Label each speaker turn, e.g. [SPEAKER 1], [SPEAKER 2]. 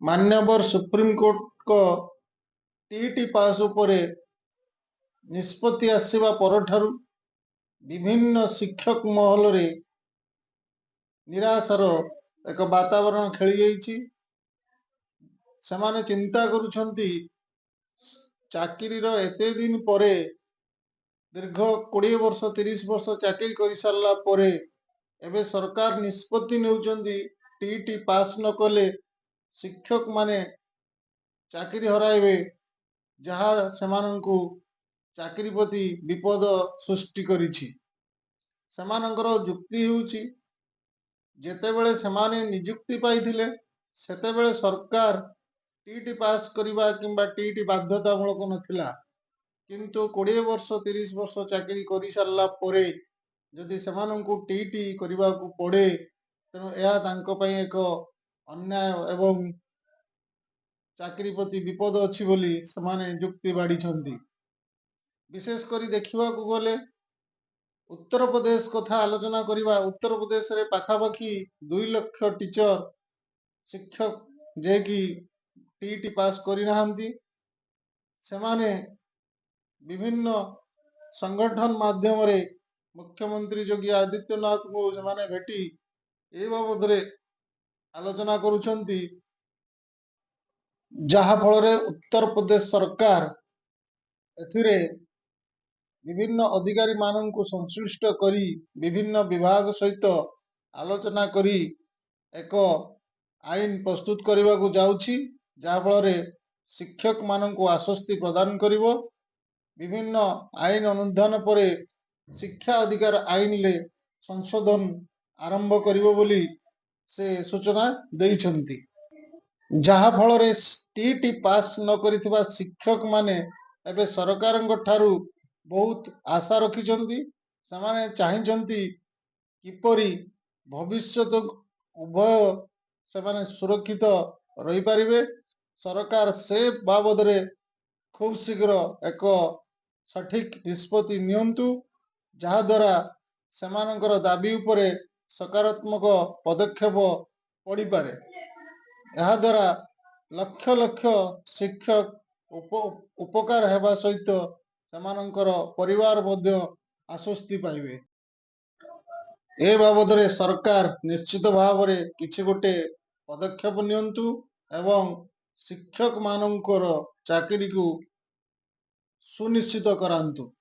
[SPEAKER 1] मान्यवर सुप्रीमकोर्ट को TET pass उपरे निष्पत्ति आसिबा परठारु विभिन्न शिक्षक महल रे निराशार एक वातावरण खेली जाइछि। सेमाने चिंता करुछंती चाकरी एते दिन परे दीर्घ 20 वर्ष 30 वर्ष चाकरी कर सारला परे एबे सरकार निष्पत्ति नेउछंती टीईटी पास न कले शिक्षक माने चाकरी हराइबे, जहा सेमानंकु चाकरी प्रति विपद सृष्टि करिछि। सेमानंकर जुक्ति हेउछि जेतेबेले सेमाने नियुक्ति पाइथिले सेतेबेले सरकार टीईटी पास करिबा किंबा टीईटी बाध्यतामूलक नथिला, किंतु 20 वर्ष 30 वर्ष चाकरी करि सारला परे जदि सेमानंकु टीईटी करिबाकू पड़े तेणु यह तांको पई एक अन्याय एवं चाकरी प्रति विपद अच्छी बोली सेमाने जुक्ति बाढ़ी। विशेष करी देखा गले उत्तर प्रदेश कथा आलोचना करवा। उत्तर प्रदेश रे पाखापाखि 2 लाख टीचर शिक्षक जे कि टीईटी पास करिनाहांती, सेमाने विभिन्न संगठन माध्यम रे मुख्यमंत्री योगी आदित्यनाथ को सेमाने भेटी ए बाबद रे आलोचना करुछंती, जहा फल रे उत्तर प्रदेश सरकार एथिरे विभिन्न अधिकारी माननकु संश्लिष्ट करी विभिन्न विभाग सहित आलोचना करी एक आईन प्रस्तुत करने को जाउछि, जहा फल रे शिक्षक माननकु आश्वस्ति प्रदान करिवो। विभिन्न आईन अनुधान परे शिक्षा अधिकार आईन ले संशोधन आरंभ करिवो बोली से सूचना देइछंती, जहा फल रे टीईटी पास न करिथिबा शिक्षक माने एबे सरकारंग ठारू बहुत आशा रखिछंती। सेमाने चाहिछंती किपरि भविष्यत उभय सेमाने सुरक्षित रही पारिबे। सरकार से बाबद रे खूब शीघ्र एक सठिक निष्पत्ति नियंतु, जहा द्वारा सेमानंकर दाबी उपरे सकारात्मक पदक्षेप पड़ी पारे। यह द्वारा लक्ष लक्ष शिक्षक उपकार हेबा सहित सेमानंकर परिवार मध्य आश्वस्ति पाइबे। ए बाबद रे सरकार निश्चित भाव रे किछि गोटे पदक्षेप नियंतु एवं शिक्षक मानंकर चाकरी को सुनिश्चित करांतु।